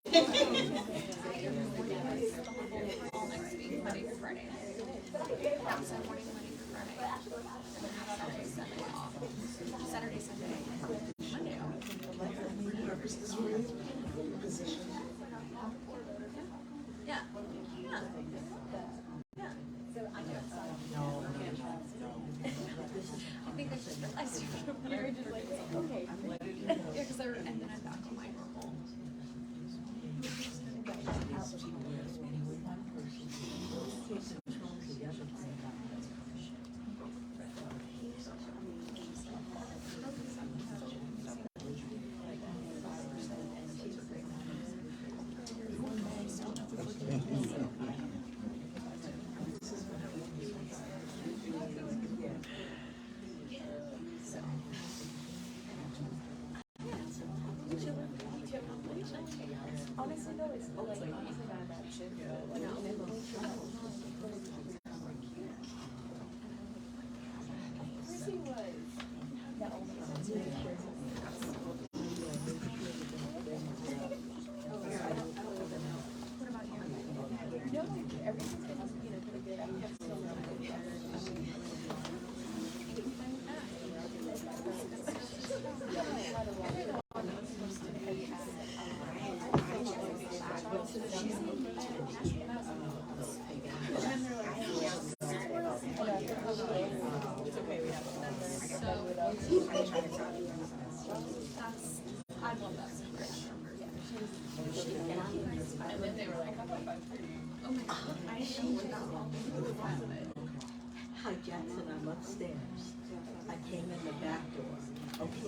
All next week, Monday through Friday. Outside morning, Monday through Friday. And then Saturday, Sunday off. Saturday, Sunday, Monday off. Yeah. Yeah. Yeah. I think I just realized you're just like, okay. Yeah, because and then I'm back to my normal. Honestly, though, it's like I love that so much. And then they were like, oh my god, I didn't know what that long was. Hi, Jackson, I'm upstairs. I came in the back door. Okay.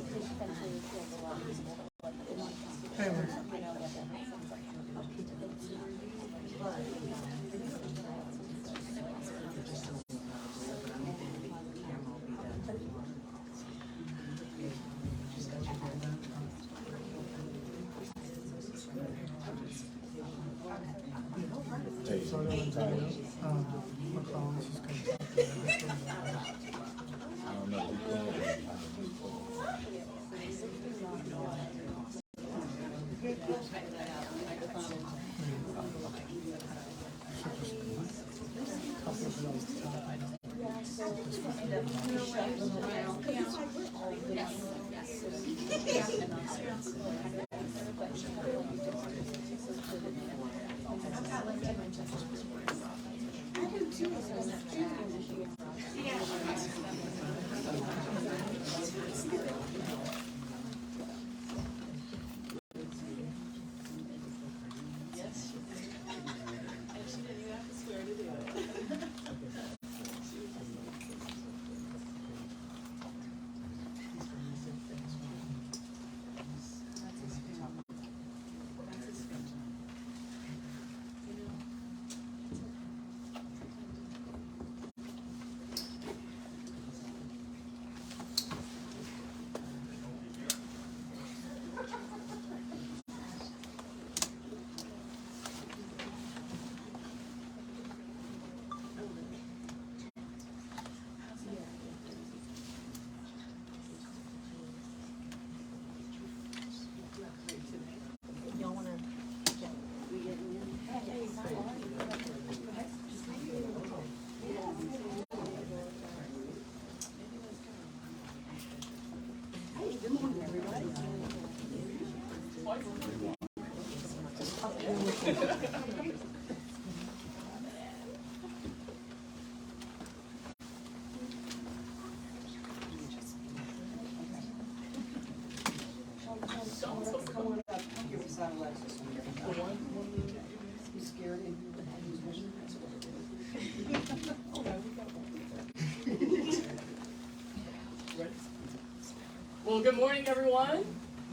Well, good morning, everyone.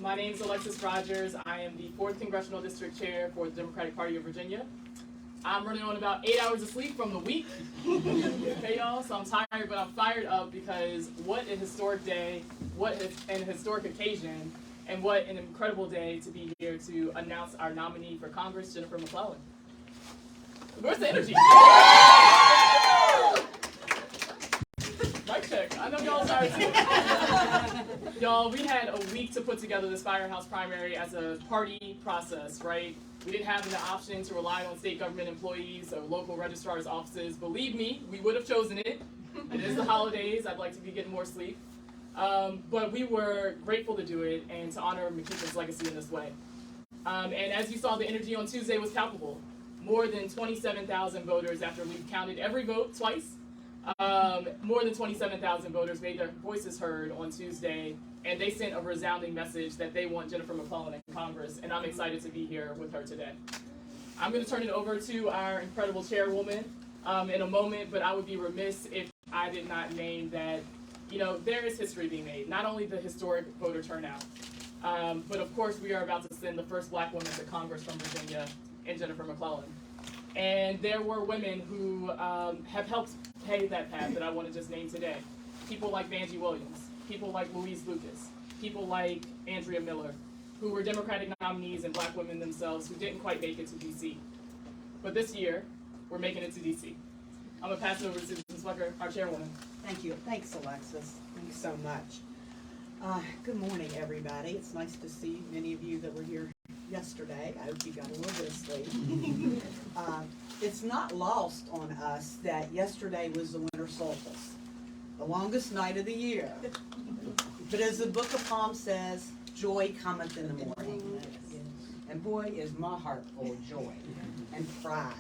My name is Alexis Rogers. I am the 4th Congressional District Chair for the Democratic Party of Virginia. I'm running on about 8 hours of sleep from the week. Okay, y'all? So I'm tired, but I'm fired up because what a historic day, what an historic occasion, and what an incredible day to be here to announce our nominee for Congress, Jennifer McClellan. Where's the energy? Mic check. I know y'all tired too. Y'all, we had a week to put together this Firehouse primary as a party process, right? We didn't have the option to rely on state government employees or local registrars' offices. Believe me, we would have chosen it. It is the holidays. I'd like to be getting more sleep. But we were grateful to do it and to honor McKeithen's legacy in this way. And as you saw, the energy on Tuesday was palpable. More than 27,000 voters, after we've counted every vote twice, more than 27,000 voters made their voices heard on Tuesday, and they sent a resounding message that they want Jennifer McClellan in Congress, and I'm excited to be here with her today. I'm going to turn it over to our incredible chairwoman in a moment, but I would be remiss if I did not name that, you know, there is history being made, not only the historic voter turnout, but of course we are about to send the first black woman to Congress from Virginia, in Jennifer McClellan. And there were women who have helped pave that path that I want to just name today. People like Vanjie Williams, people like Louise Lucas, people like Andrea Miller, who were Democratic nominees and black women themselves who didn't quite make it to DC. But this year, we're making it to DC. I'm gonna pass it over to Susan Swecker, our chairwoman. Thank you. Thanks, Alexis. Thanks so much. Good morning, everybody. It's nice to see many of you that were here yesterday. I hope you got a little bit of sleep. It's not lost on us that yesterday was the winter solstice, the longest night of the year. But as the Book of Psalms says, joy cometh in the morning. And boy, is my heart full of joy and pride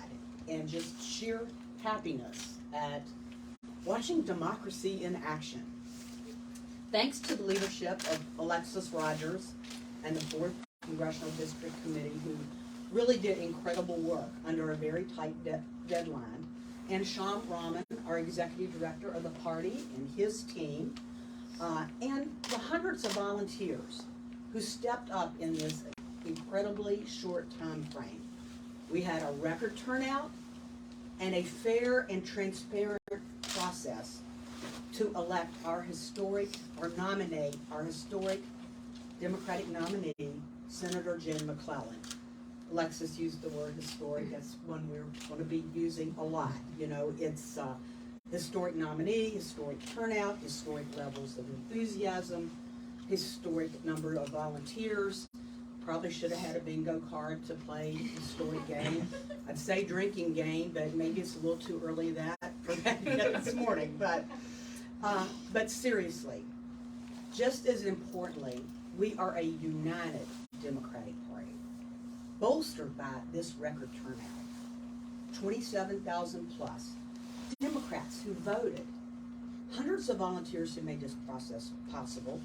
and just sheer happiness at watching democracy in action. Thanks to the leadership of Alexis Rogers and the 4th Congressional District Committee, who really did incredible work under a very tight deadline, and Sean Rahman, our executive director of the party, and his team, and the hundreds of volunteers who stepped up in this incredibly short time frame. We had a record turnout and a fair and transparent process to elect our historic, or nominate our historic Democratic nominee, Senator Jen McClellan. Alexis used the word historic. That's one we're going to be using a lot. You know, it's historic nominee, historic turnout, historic levels of enthusiasm, historic number of volunteers. Probably should have had a bingo card to play historic game. I'd say drinking game, but maybe it's a little too early for that yet this morning. But seriously, just as importantly, we are a united Democratic Party, bolstered by this record turnout. 27,000 plus Democrats who voted, hundreds of volunteers who made this process possible,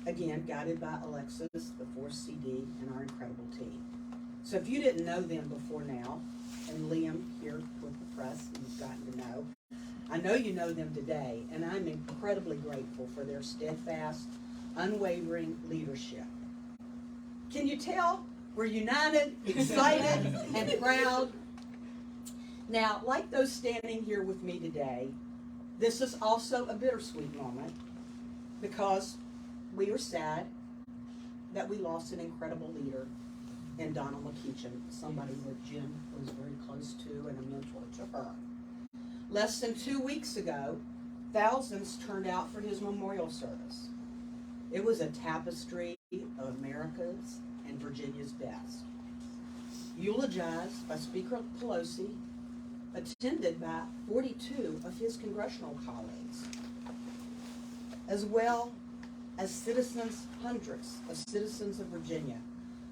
again, guided by Alexis, the 4th CD, and our incredible team. So if you didn't know them before now, and Liam here with the press, you've gotten to know, I know you know them today, and I'm incredibly grateful for their steadfast, unwavering leadership. Can you tell we're united, excited, and proud? Now, like those standing here with me today, this is also a bittersweet moment because we are sad that we lost an incredible leader in Donald McKeithen, somebody that Jim was very close to and a mentor to her. Less than 2 weeks ago, thousands turned out for his memorial service. It was a tapestry of America's and Virginia's best. Eulogized by Speaker Pelosi, attended by 42 of his congressional colleagues, as well as citizens, hundreds of citizens of Virginia,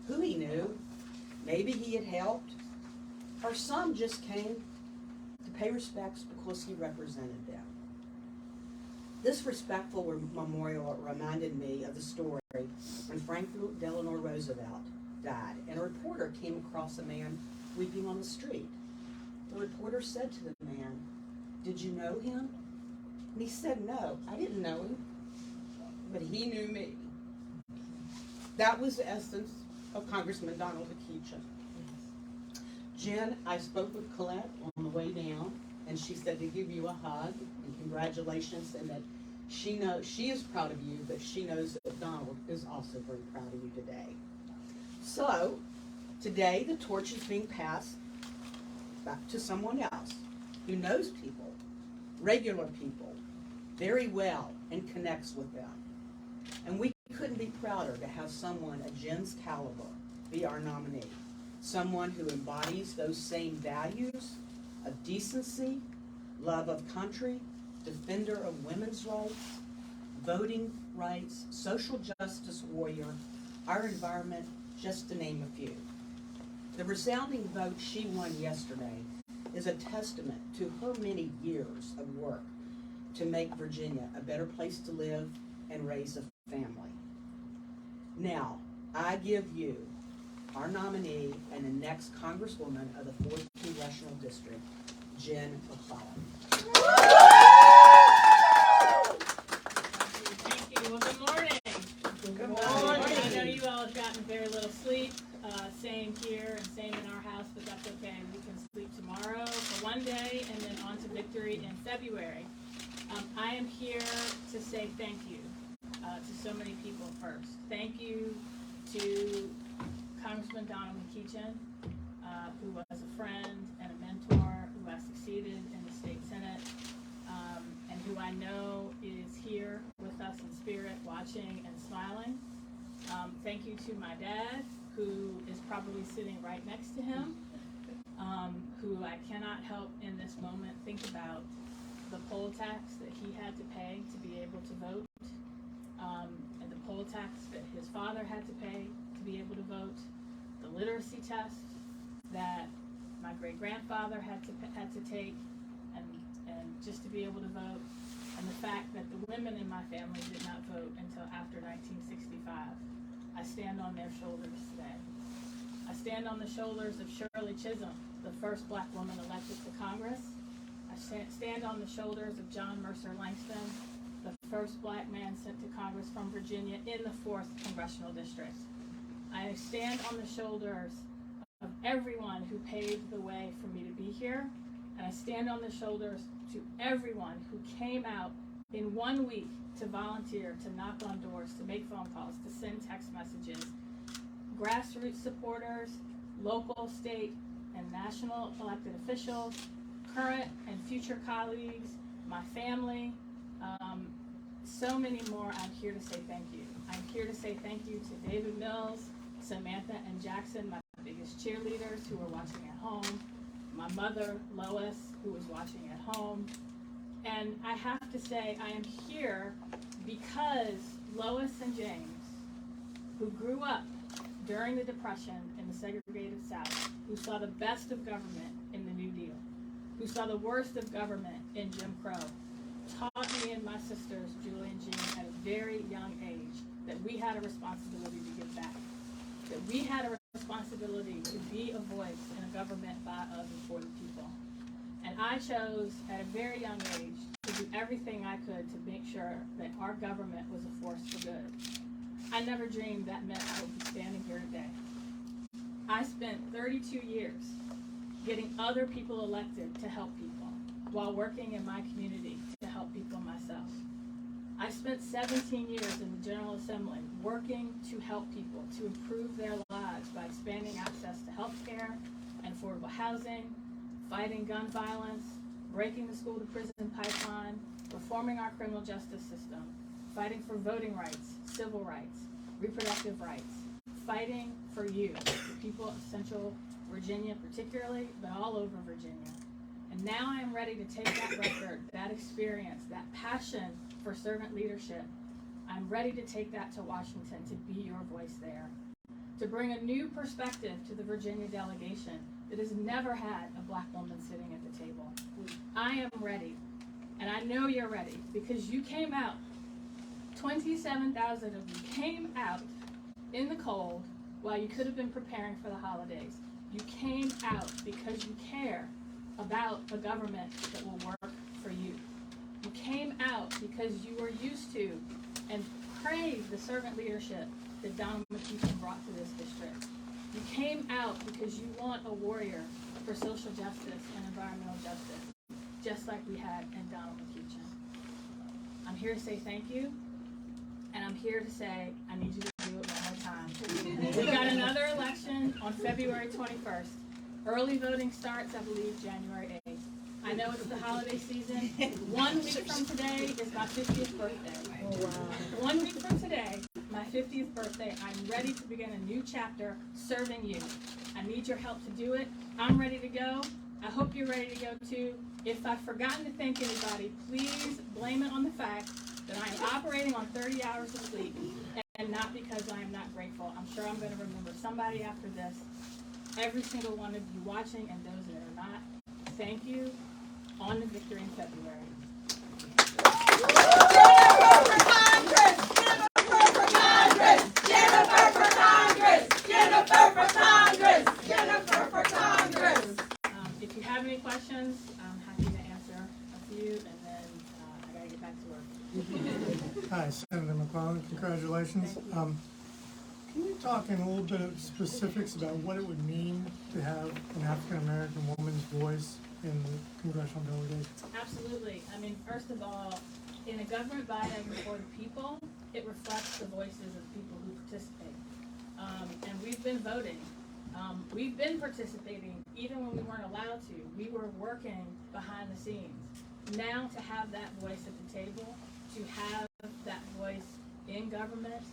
who he knew, maybe he had helped, or some just came to pay respects because he represented them. This respectful memorial reminded me of the story when Franklin Delano Roosevelt died, and a reporter came across a man weeping on the street. The reporter said to the man, "Did you know him?" And he said, "No, I didn't know him, but he knew me." That was the essence of Congressman Donald McKeithen. Jen, I spoke with Colette on the way down, and she said to give you a hug and congratulations, and that she knows she is proud of you, but she knows that Donald is also very proud of you today. So, today the torch is being passed back to someone else who knows people, regular people, very well and connects with them. And we couldn't be prouder to have someone of Jen's caliber be our nominee. Someone who embodies those same values of decency, love of country, defender of women's rights, voting rights, social justice warrior, our environment, just to name a few. The resounding vote she won yesterday is a testament to her many years of work to make Virginia a better place to live and raise a family. Now, I give you our nominee and the next Congresswoman of the 4th Congressional District, Jen McClellan. Thank you. Well, good morning. Good morning. I know you all have gotten very little sleep. Same here and same in our house, but that's okay. We can sleep tomorrow for one day and then on to victory in February. I am here to say thank you to so many people first. Thank you to Congressman Donald McKeechin, who was a friend and a mentor, who has succeeded in the state Senate, and who I know is here with us in spirit, watching and smiling. Thank you to my dad, who is probably sitting right next to him, who I cannot help in this moment think about the poll tax that he had to pay to be able to vote, and the poll tax that his father had to pay to be able to vote, the literacy test that my great-grandfather had to take, and just to be able to vote, and the fact that the women in my family did not vote until after 1965. I stand on their shoulders today. I stand on the shoulders of Shirley Chisholm, the first black woman elected to Congress. I stand on the shoulders of John Mercer Langston, the first black man sent to Congress from Virginia in the 4th Congressional District. I stand on the shoulders of everyone who paved the way for me to be here, and I stand on the shoulders to everyone who came out in 1 week to volunteer, to knock on doors, to make phone calls, to send text messages. Grassroots supporters, local, state, and national elected officials, current and future colleagues, my family, so many more. I'm here to say thank you. I'm here to say thank you to David Mills, Samantha and Jackson, my biggest cheerleaders who are watching at home, my mother, Lois, who is watching at home. And I have to say, I am here because Lois and James, who grew up during the Depression in the segregated South, who saw the best of government in the New Deal, who saw the worst of government in Jim Crow, taught me and my sisters, Julie and Jean, at a very young age that we had a responsibility to give back, that we had a responsibility to be a voice in a government by, of, and for the people. And I chose at a very young age to do everything I could to make sure that our government was a force for good. I never dreamed that meant I would be standing here today. I spent 32 years getting other people elected to help people while working in my community to help people myself. I spent 17 years in the General Assembly working to help people, to improve their lives by expanding access to health care and affordable housing, fighting gun violence, breaking the school-to-prison pipeline, reforming our criminal justice system, fighting for voting rights, civil rights, reproductive rights, fighting for you, the people of Central Virginia particularly, but all over Virginia. And now I am ready to take that record, that experience, that passion for servant leadership. I'm ready to take that to Washington, to be your voice there, to bring a new perspective to the Virginia delegation that has never had a black woman sitting at the table. I am ready, and I know you're ready, because you came out, 27,000 of you came out in the cold while you could have been preparing for the holidays. You came out because you care about a government that will work for you. You came out because you were used to and praised the servant leadership that Donald McKeechin brought to this district. You came out because you want a warrior for social justice and environmental justice, just like we had in Donald McKeechin. I'm here to say thank you, and I'm here to say I need you to do it one more time. We've got another election on February 21st. Early voting starts, I believe, January 8th. I I know it's the holiday season. 1 week from today is my 50th birthday. Oh, wow. 1 week from today, my 50th birthday, I'm ready to begin a new chapter serving you. I need your help to do it. I'm ready to go. I hope you're ready to go too. If I've forgotten to thank anybody, please blame it on the fact that I am operating on 30 hours of sleep and not because I am not grateful. I'm sure I'm going to remember somebody after this. Every single one of you watching and those that are not, thank you. On to victory in February. If you have any questions, I'm happy to answer a few, and then I gotta get back to work. Hi, Senator McClellan, congratulations. Can you talk in a little bit of specifics about what it would mean to have an African-American woman's voice in the congressional delegation? Absolutely. I mean, first of all, in a government body for the people, it reflects the voices of people who participate. And we've been voting. We've been participating even when we weren't allowed to. We were working behind the scenes. Now to have that voice at the table, to have that voice in government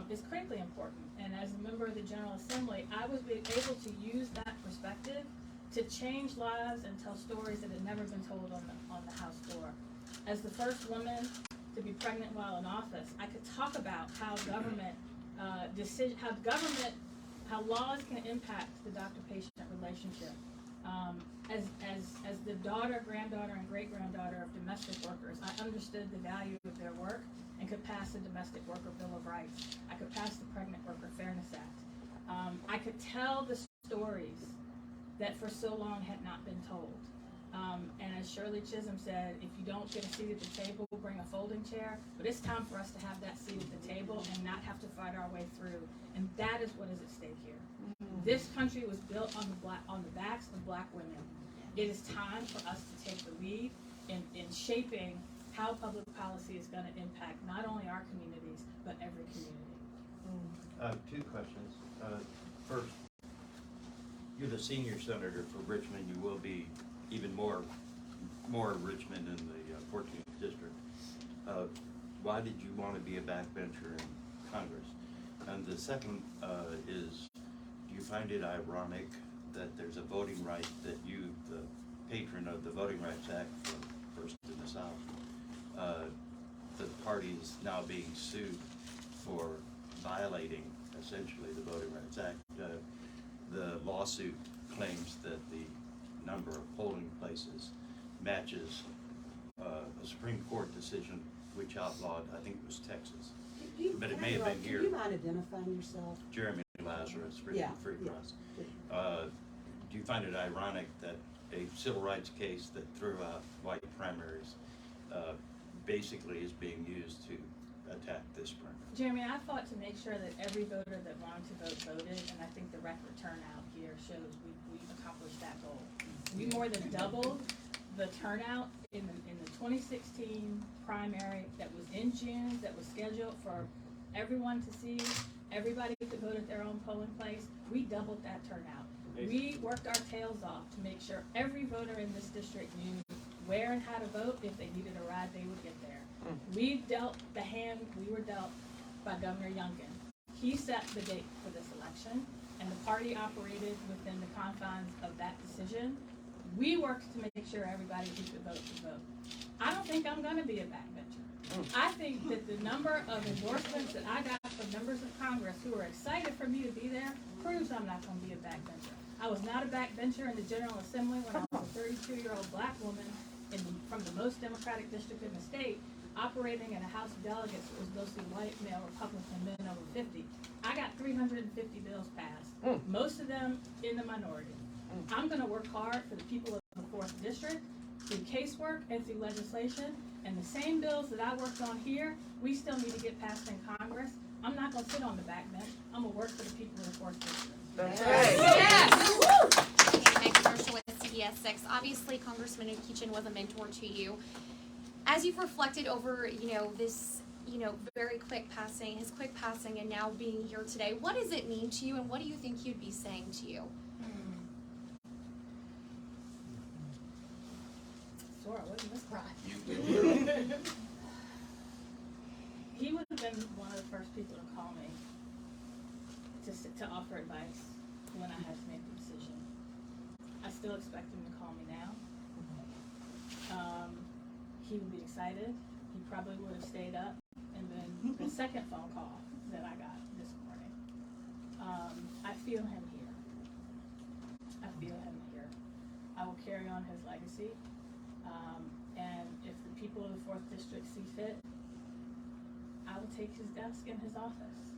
is critically important. And as a member of the General Assembly, I was able to use that perspective to change lives and tell stories that had never been told on the House floor. As the first woman to be pregnant while in office, I could talk about how government how laws can impact the doctor-patient relationship. As the daughter, granddaughter, and great-granddaughter of domestic workers, I understood the value of their work and could pass the Domestic Worker Bill of Rights. I could pass the Pregnant Worker Fairness Act. I could tell the stories that for so long had not been told. And as Shirley Chisholm said, if you don't get a seat at the table, bring a folding chair. But it's time for us to have that seat at the table and not have to fight our way through. And that is what is at stake here. This country was built on the backs of black women. It is time for us to take the lead in shaping how public policy is going to impact not only our communities, but every community. Two questions. First, you're the senior senator for Richmond. You will be even more Richmond in the 14th district. Why did you want to be a backbencher in Congress? And the second is, do you find it ironic that there's a voting right that you, the patron of the Voting Rights Act, first in the South, the party is now being sued for violating essentially the Voting Rights Act. The lawsuit claims that the number of polling places matches a Supreme Court decision which outlawed, I think it was Texas. But it may have been here. Do you mind identifying yourself? Jeremy Lazarus, Free Press. Do you find it ironic that a civil rights case that threw out white primaries basically is being used to attack this primary? Jeremy, I fought to make sure that every voter that wanted to vote voted, and I think the record turnout here shows we've accomplished that goal. We more than doubled the turnout in the 2016 primary that was in June, that was scheduled for everyone to see. Everybody could vote at their own polling place. We doubled that turnout. We worked our tails off to make sure every voter in this district knew where and how to vote. If they needed a ride, they would get there. We dealt the hand we were dealt by Governor Youngkin. He set the date for this election, and the party operated within the confines of that decision. We worked to make sure everybody who could vote could vote. I don't think I'm going to be a backbencher. I think that the number of endorsements that I got from members of Congress who are excited for me to be there proves I'm not going to be a backbencher. I was not a backbencher in the General Assembly when I was a 32-year-old black woman from the most Democratic district in the state, operating in a House of Delegates that was mostly white, male, Republican men over 50. I got 350 bills passed, most of them in the minority. I'm going to work hard for the people of the 4th District through casework and through legislation. And the same bills that I worked on here, we still need to get passed in Congress. I'm not going to sit on the back bench. I'm going to work for the people of the 4th District. That's right. Yes! And commercial with CBS 6. Obviously, Congressman Keechan was a mentor to you. As you've reflected over, this, very quick passing, his quick passing, and now being here today, what does it mean to you, and what do you think he'd be saying to you? before, I wasn't this cry. You He would have been one of the first people to call me to offer advice when I had to make the decision. I still expect him to call me now. He would be excited. He probably would have stayed up. And then the second phone call that I got this morning, I feel him here. I feel him here. I will carry on his legacy. And if the people of the 4th District see fit, I will take his desk in his office.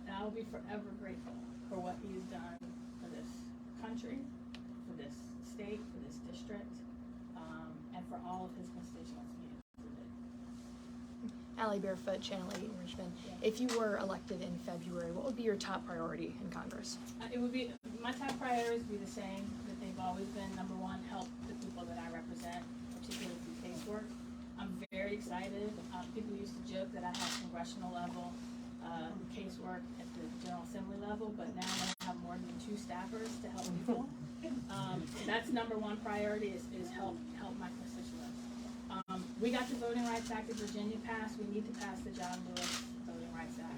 And I will be forever grateful for what he has done for this country, for this state, for this district, and for all of his constituents he included. Allie Barefoot, Channel 8 in Richmond. If you were elected in February, what would be your top priority in Congress? It would be, my top priorities would be the same that they've always been. Number one, help the people that I represent, particularly through casework. I'm very excited. People used to joke that I have congressional level casework at the General Assembly level, but now I'm going to have more than 2 staffers to help people. That's number one priority is help my constituents. We got the Voting Rights Act of Virginia passed. We need to pass the John Lewis Voting Rights Act.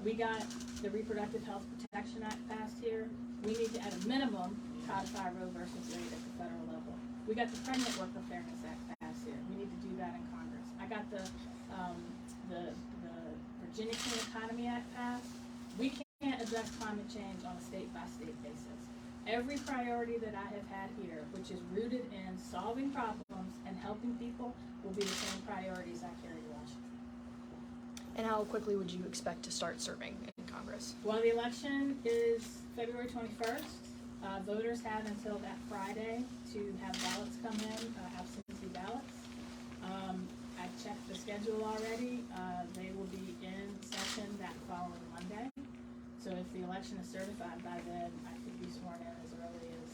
We got the Reproductive Health Protection Act passed here. We need to, at a minimum, codify Roe versus Wade at the federal level. We got the Pregnant Worker Fairness Act passed here. We need to do that in Congress. I got the Virginia Clean Economy Act passed. We can't address climate change on a state-by-state basis. Every priority that I have had here, which is rooted in solving problems and helping people, will be the same priorities I carry to Washington. And how quickly would you expect to start serving in Congress? Well, the election is February 21st. Voters have until that Friday to have ballots come in, absentee ballots. I checked the schedule already. They will be in session that following Monday. So if the election is certified by then, I could be sworn in as early as,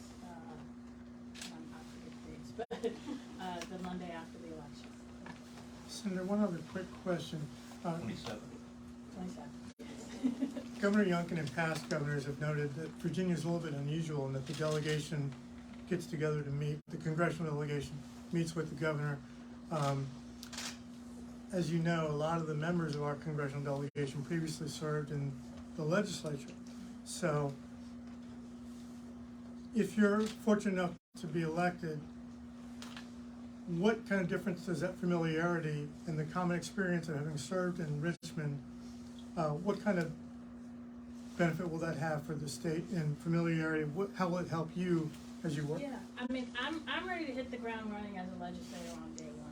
I forget the dates, but the Monday after the election. Senator, one other quick question. 27. 27. Governor Youngkin and past governors have noted that Virginia is a little bit unusual in that the delegation gets together to meet, the congressional delegation meets with the governor. As you know, a lot of the members of our congressional delegation previously served in the legislature. So if you're fortunate enough to be elected, what kind of difference does that familiarity and the common experience of having served in Richmond, what kind of benefit will that have for the state in familiarity? How will it help you as you work? Yeah, I mean, I'm ready to hit the ground running as a legislator on day one.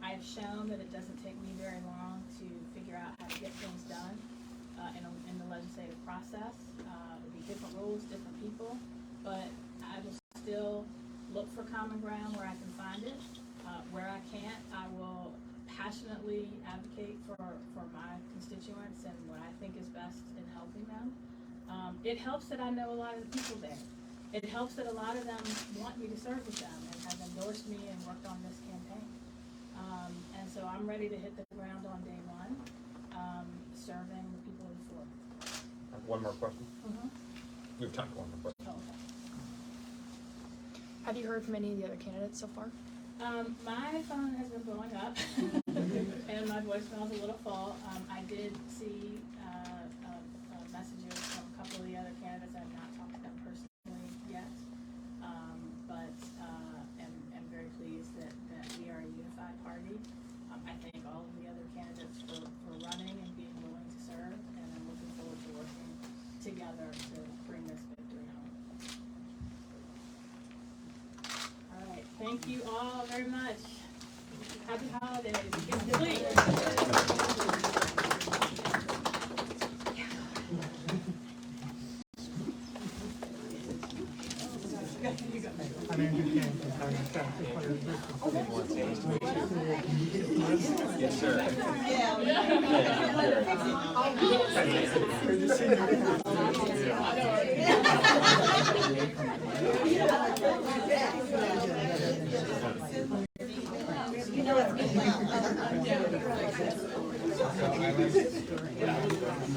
I have shown that it doesn't take me very long to figure out how to get things done in the legislative process. It'll be different rules, different people, but I will still look for common ground where I can find it. Where I can't, I will passionately advocate for my constituents and what I think is best in helping them. It helps that I know a lot of the people there. It helps that a lot of them want me to serve with them and have endorsed me and worked on this campaign. And so I'm ready to hit the ground on day one, serving the people of the 4th. I have one more question. We have time for one more question. Oh, okay. Have you heard from any of the other candidates so far? My phone has been blowing up and my voicemail's a little full. I did see messages from a couple of the other candidates. I have not talked to them personally yet, but am very pleased that we are a unified party. I thank all of the other candidates for running and being willing to serve, and I'm looking forward to working together to bring this victory home. All right, thank you all very much. Happy holidays. Get to sleep. I'm Andrew King from Congress staff. Yes, sir. Good to see you.